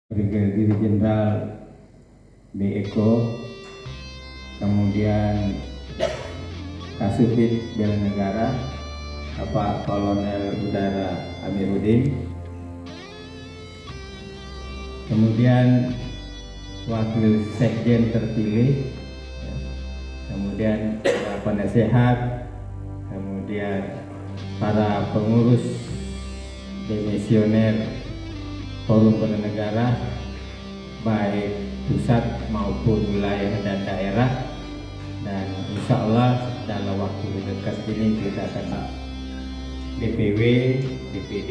Brigadir Jenderal D. Eko, kemudian Kasubdit Bela Negara Bapak Kolonel Udara Amiruddin, kemudian Wakil Sekjen terpilih, kemudian para penasehat, kemudian para pengurus demisioner Forum Bela Negara baik pusat maupun wilayah dan daerah, dan insya Allah dalam waktu dekat ini kita akan DPW, DPD.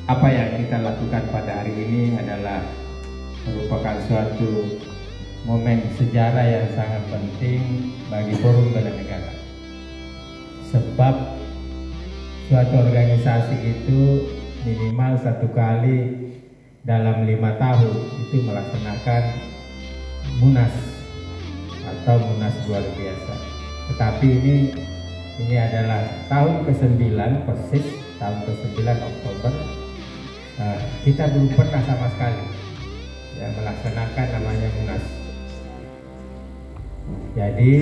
Apa yang kita lakukan pada hari ini adalah merupakan suatu momen sejarah yang sangat penting bagi Forum Bela Negara, sebab suatu organisasi itu minimal satu kali dalam 5 tahun itu melaksanakan munas atau munas luar biasa. Tetapi ini adalah tahun ke-9, persis tahun ke-9 Oktober, kita belum pernah sama sekali ya melaksanakan namanya munas. Jadi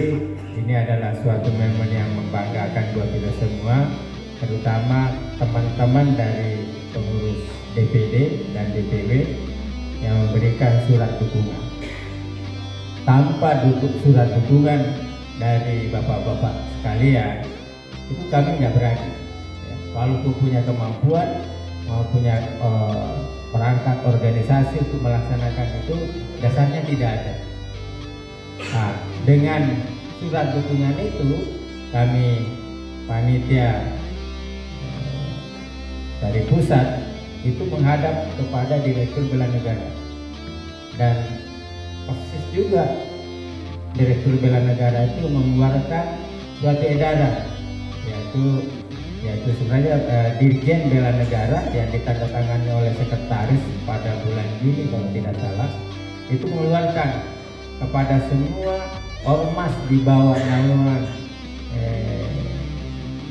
ini adalah suatu momen yang membanggakan buat kita semua, terutama teman-teman dari pengurus DPD dan DPW yang memberikan surat dukungan. Tanpa surat dukungan dari bapak-bapak sekalian, itu kami nggak berani. Ya, walaupun punya kemampuan, mau punya perangkat organisasi untuk melaksanakan itu, dasarnya tidak ada. Nah, dengan surat dukungan itu, kami panitia dari pusat itu menghadap kepada Direktur Bela Negara, dan persis juga Direktur Bela Negara itu mengeluarkan suatu edaran, yaitu sebenarnya Dirjen Bela Negara yang ditandatangani oleh sekretaris pada bulan Juni kalau tidak salah, itu mengeluarkan kepada semua ormas di bawah naungan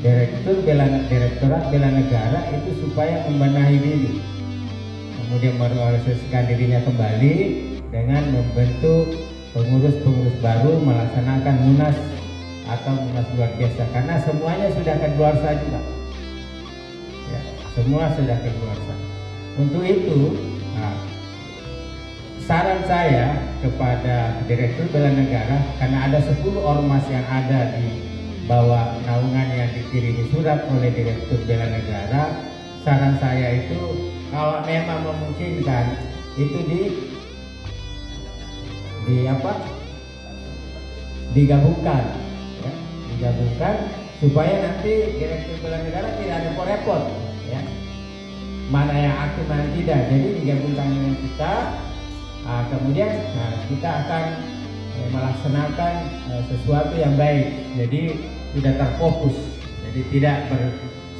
Direktorat Bela Negara itu supaya membenahi diri, kemudian merealisasikan dirinya kembali dengan membentuk pengurus-pengurus baru, melaksanakan munas atau munas luar biasa, karena semuanya sudah keluarsa juga ya, semua sudah keluarsa. Untuk itu saran saya kepada Direktur Bela Negara, karena ada 10 ormas yang ada di bahwa naungan yang dikirimi surat oleh Direktur Bela Negara, saran saya itu kalau memang memungkinkan itu digabungkan ya, supaya nanti Direktur Bela Negara tidak ada repot ya, mana yang aktif mana tidak. Jadi digabungkan dengan kita, kemudian kita akan melaksanakan sesuatu yang baik. Jadi sudah terfokus, jadi tidak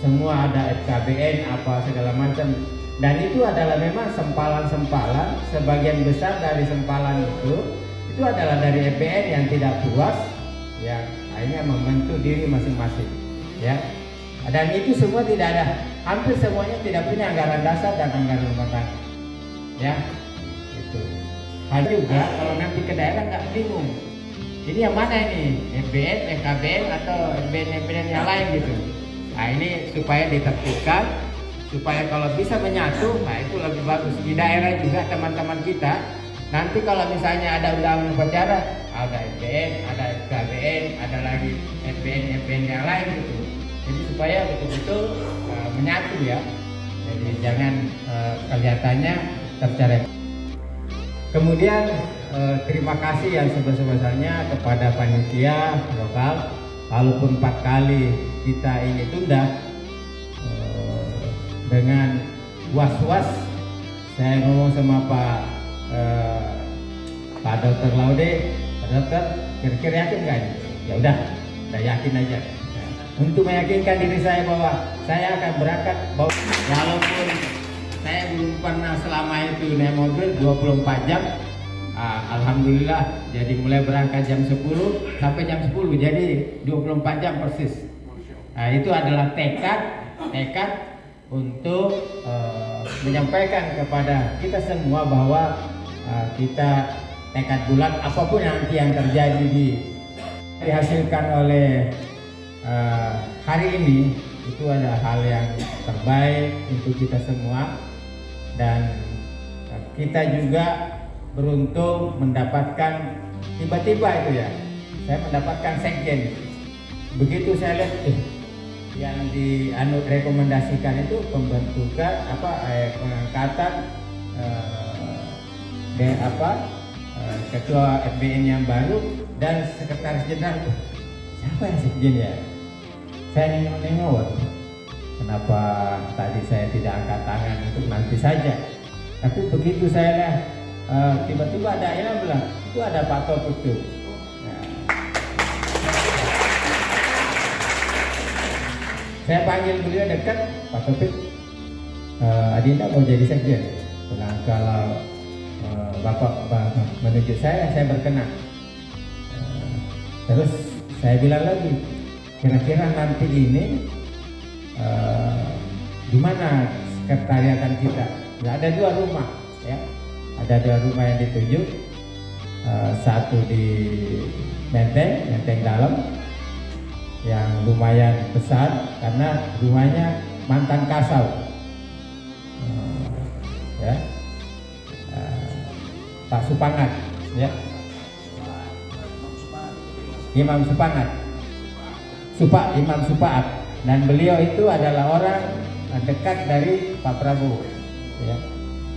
semua ada FKBN apa segala macam, dan itu adalah memang sempalan-sempalan. Sebagian besar dari sempalan itu adalah dari FBN yang tidak puas ya, akhirnya membentuk diri masing-masing ya, dan itu semua tidak ada, hampir semuanya tidak punya anggaran dasar dan anggaran rumah tangga ya. Itu hal juga kalau nanti ke daerah nggak bingung, jadi yang mana ini FBN, FKBN atau FBN yang lain gitu. Nah ini supaya ditertibkan, supaya kalau bisa menyatu, nah itu lebih bagus. Di daerah juga teman-teman kita, nanti kalau misalnya ada undangan upacara, ada FBN, ada FKBN, ada lagi FBN yang lain gitu. Jadi supaya betul-betul menyatu ya. Jadi jangan kelihatannya tercerai. Kemudian terima kasih yang sebesar-besarnya kepada panitia lokal, walaupun 4 kali kita ini tunda dengan was-was. Saya ngomong sama Pak Dr. Laude, Pak Dokter, kira-kira yakin nggak? Ya udah yakin aja. Untuk meyakinkan diri saya bahwa saya akan berangkat, walaupun saya belum pernah selama itu naik mobil 24 jam. Alhamdulillah, jadi mulai berangkat jam 10 sampai jam 10, jadi 24 jam persis. Itu adalah tekad untuk menyampaikan kepada kita semua bahwa kita tekad bulat apapun nanti yang terjadi dihasilkan oleh hari ini itu adalah hal yang terbaik untuk kita semua, dan kita juga beruntung mendapatkan tiba-tiba itu ya, saya mendapatkan sekjen. Begitu saya lihat yang rekomendasikan itu pembentukan pengangkatan ketua FBN yang baru dan sekretaris jenderal. Siapa yang sekjen ya? Saya nengok, kenapa tadi saya tidak angkat tangan untuk nanti saja. Tapi begitu saya lihat tiba-tiba ada yang bilang itu ada Pak Taufik tuh. Saya panggil beliau dekat, Pak Taufik, Adinda mau jadi sekjen. Bilang kalau Bapak menunjuk saya berkenan. Terus saya bilang lagi, kira-kira nanti ini di mana sekretariatan kita? Ada 2 rumah, ya. Ada 2 rumah yang ditunjuk, satu di Menteng Dalam, yang lumayan besar karena rumahnya mantan Kasau, ya, Pak Supangat, ya, Imam Supangat, Imam Supaat, dan beliau itu adalah orang dekat dari Pak Prabowo, ya.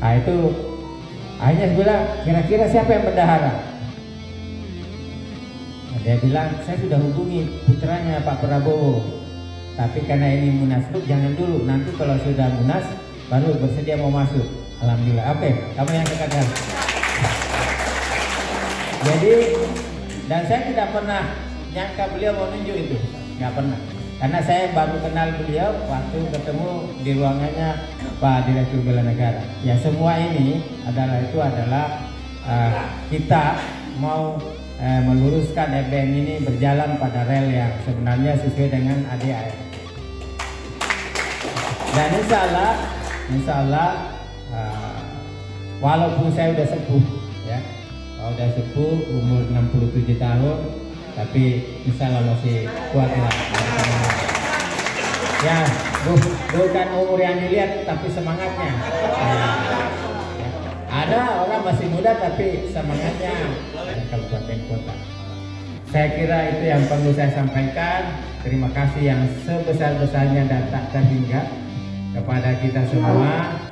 Nah itu akhirnya bilang kira-kira siapa yang bendahara? Dia bilang saya sudah hubungi putranya Pak Prabowo, tapi karena ini munaslup jangan dulu, nanti kalau sudah munas baru bersedia mau masuk. Alhamdulillah. Oke, kamu yang katakan. Jadi, dan saya tidak pernah nyangka beliau mau nunjuk itu, nggak pernah. Karena saya baru kenal beliau waktu ketemu di ruangannya Pak Direktur Bela Negara. Ya semua ini adalah kita mau meluruskan FBN ini berjalan pada rel yang sebenarnya sesuai dengan ADAR. Dan insya Allah walaupun saya udah sepuh, ya, udah sepuh umur 67 tahun, tapi insya Allah masih kuat lah. Ya, bukan umur yang dilihat, tapi semangatnya. Ada orang masih muda tapi semangatnya kabupaten kota. Saya kira itu yang perlu saya sampaikan. Terima kasih yang sebesar-besarnya dan tak terhingga kepada kita semua.